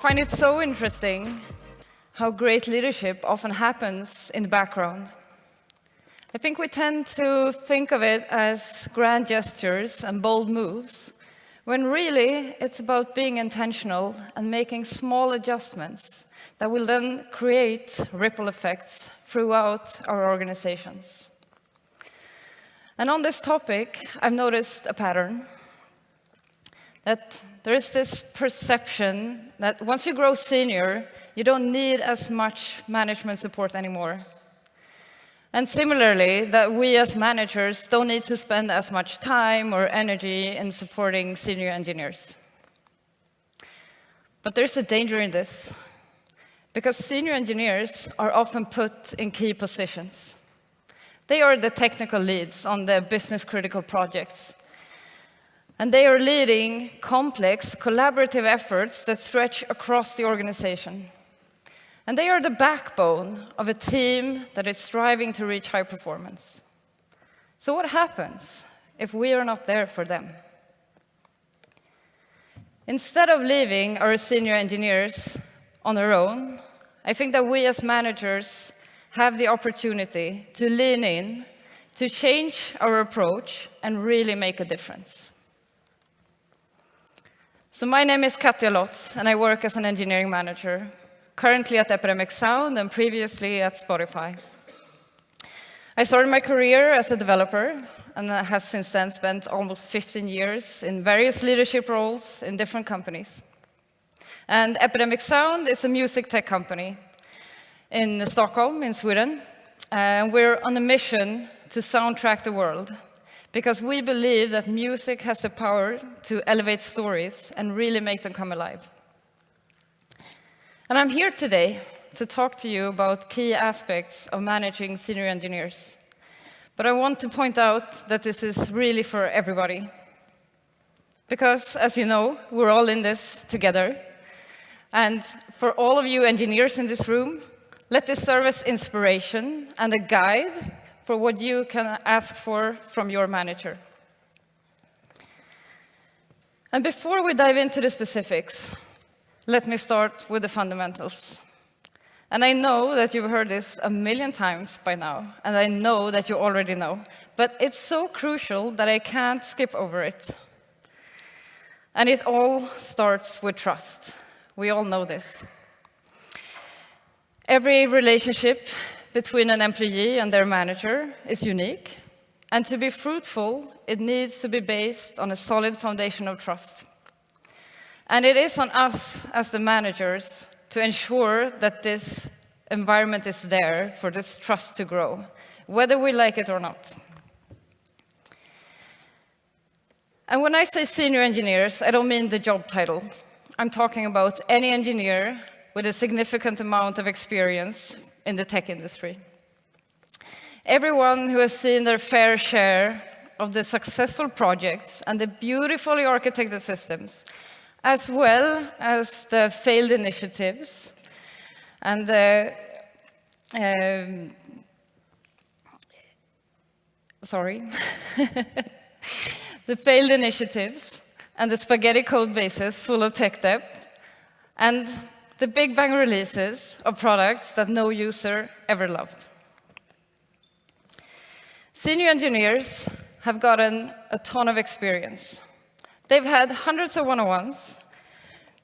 find it so interesting how great leadership often happens in the background. I think we tend to think of it as grand gestures and bold moves, when really it's about being intentional and making small adjustments that will then create ripple effects throughout our organizations. And on this topic, I've noticed a pattern. That there is this perception that once you grow senior, you don't need as much management support anymore. And similarly, that we as managers don't need to spend as much time or energy in supporting senior engineers. But there's a danger in this, because senior engineers are often put in key positions. They are the technical leads on the business-critical projects. And they are leading complex, collaborative efforts that stretch across the organization. And they are the backbone of a team that is striving to reach high performance. So what happens if we are not there for them? Instead of leaving our senior engineers on their own, I think that we as managers have the opportunity to lean in, to change our approach, and really make a difference. So my name is Katja Lotz, and I work as an engineering manager, currently at Epidemic Sound and previously at Spotify. I started my career as a developer, and I have since then spent almost 15 years in various leadership roles in different companies. And Epidemic Sound is a music tech company in Stockholm, in Sweden. And we're on a mission to soundtrack the world, because we believe that music has the power to elevate stories and really make them come alive. And I'm here today to talk to you about key aspects of managing senior engineers. But I want to point out that this is really for everybody. Because, as you know, we're all in this together. And for all of you engineers in this room, let this serve as inspiration and a guide for what you can ask for from your manager. And before we dive into the specifics, let me start with the fundamentals. And I know that you've heard this a million times by now, and I know that you already know, but it's so crucial that I can't skip over it. And it all starts with trust. We all know this. Every relationship between an employee and their manager is unique, and to be fruitful, it needs to be based on a solid foundation of trust. And it is on us as the managers to ensure that this environment is there for this trust to grow, whether we like it or not. And when I say senior engineers, I don't mean the job title. I'm talking about any engineer with a significant amount of experience in the tech industry. Everyone who has seen their fair share of the successful projects and the beautifully architected systems, as well as the failed initiatives and the the failed initiatives and the spaghetti code bases full of tech debt, and the big bang releases of products that no user ever loved. Senior engineers have gotten a ton of experience. They've had hundreds of one-on-ones.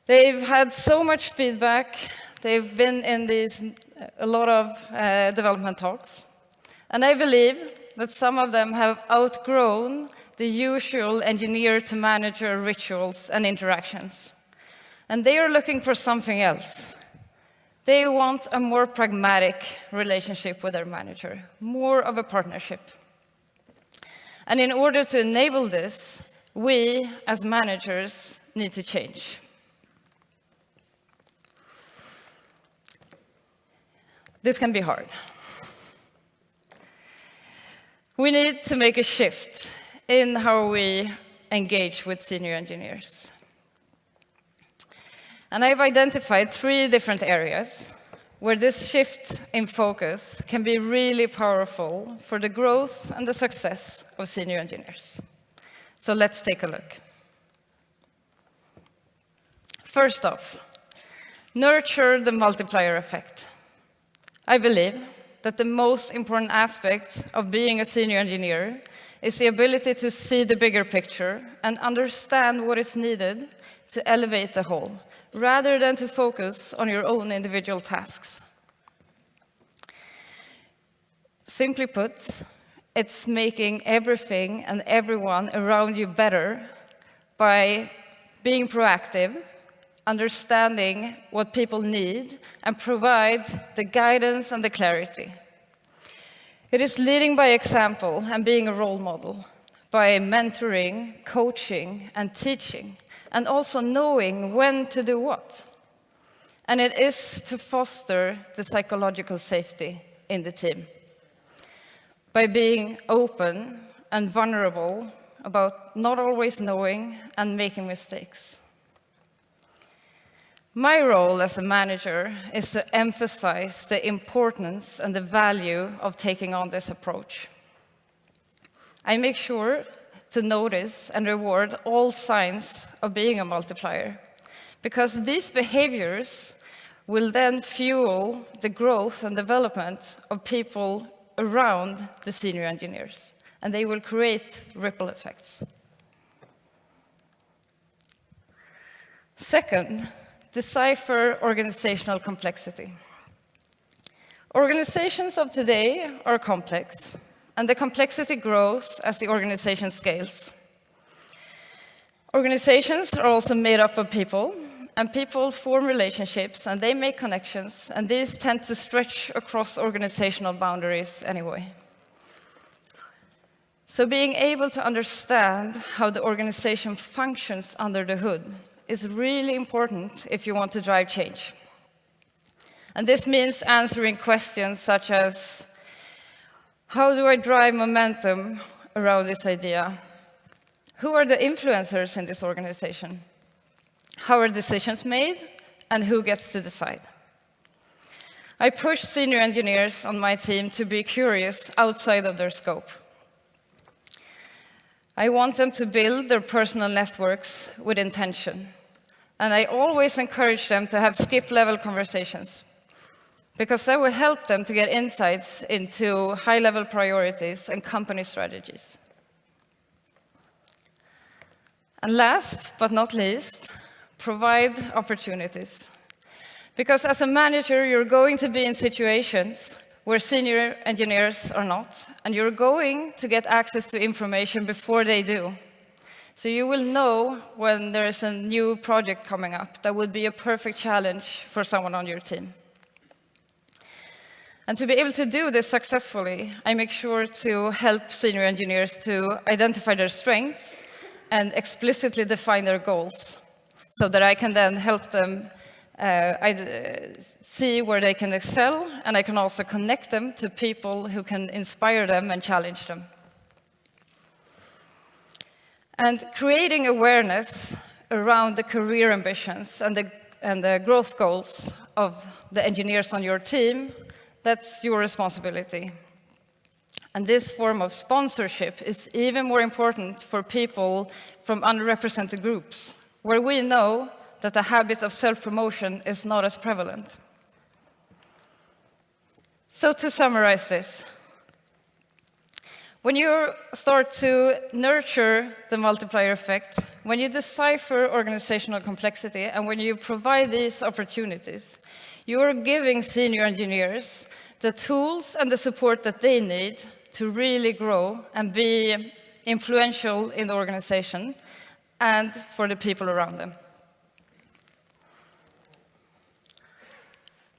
They've had so much feedback. They've been in a lot of development talks. And I believe that some of them have outgrown the usual engineer-to-manager rituals and interactions. And they are looking for something else. They want a more pragmatic relationship with their manager, more of a partnership. And in order to enable this, we, as managers, need to change. This can be hard. We need to make a shift in how we engage with senior engineers. And I've identified 3 different areas where this shift in focus can be really powerful for the growth and the success of senior engineers. So let's take a look. First off, Nurture the multiplier effect. I believe that the most important aspect of being a senior engineer is the ability to see the bigger picture and understand what is needed to elevate the whole, rather than to focus on your own individual tasks. Simply put, it's making everything and everyone around you better by being proactive, understanding what people need, and provide the guidance and the clarity. It is leading by example and being a role model, by mentoring, coaching, and teaching, and also knowing when to do what. And it is to foster the psychological safety in the team, by being open and vulnerable about not always knowing and making mistakes. My role as a manager is to emphasize the importance and the value of taking on this approach. I make sure to notice and reward all signs of being a multiplier, because these behaviors will then fuel the growth and development of people around the senior engineers, and they will create ripple effects. Second, decipher organizational complexity. Organizations of today are complex, and the complexity grows as the organization scales. Organizations are also made up of people, and people form relationships, and they make connections, and these tend to stretch across organizational boundaries anyway. So being able to understand how the organization functions under the hood is really important if you want to drive change. And this means answering questions such as, how do I drive momentum around this idea? Who are the influencers in this organization? How are decisions made? And who gets to decide? I push senior engineers on my team to be curious outside of their scope. I want them to build their personal networks with intention. And I always encourage them to have skip-level conversations, because that will help them to get insights into high-level priorities and company strategies. And last but not least, provide opportunities. Because as a manager, you're going to be in situations where senior engineers are not, and you're going to get access to information before they do. So you will know when there is a new project coming up that would be a perfect challenge for someone on your team. And to be able to do this successfully, I make sure to help senior engineers to identify their strengths and explicitly define their goals, so that I can then help them see where they can excel, and I can also connect them to people who can inspire them and challenge them. And creating awareness around the career ambitions and the growth goals of the engineers on your team, that's your responsibility. And this form of sponsorship is even more important for people from underrepresented groups, where we know that the habit of self-promotion is not as prevalent. So to summarize this, when you start to nurture the multiplier effect, when you decipher organizational complexity, and when you provide these opportunities, you're giving senior engineers the tools and the support that they need to really grow and be influential in the organization and for the people around them.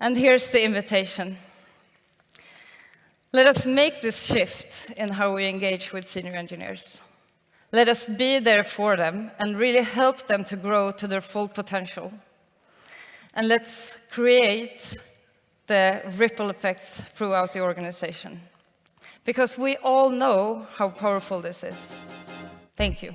And here's the invitation. Let us make this shift in how we engage with senior engineers. Let us be there for them and really help them to grow to their full potential. And let's create the ripple effects throughout the organization, because we all know how powerful this is. Thank you.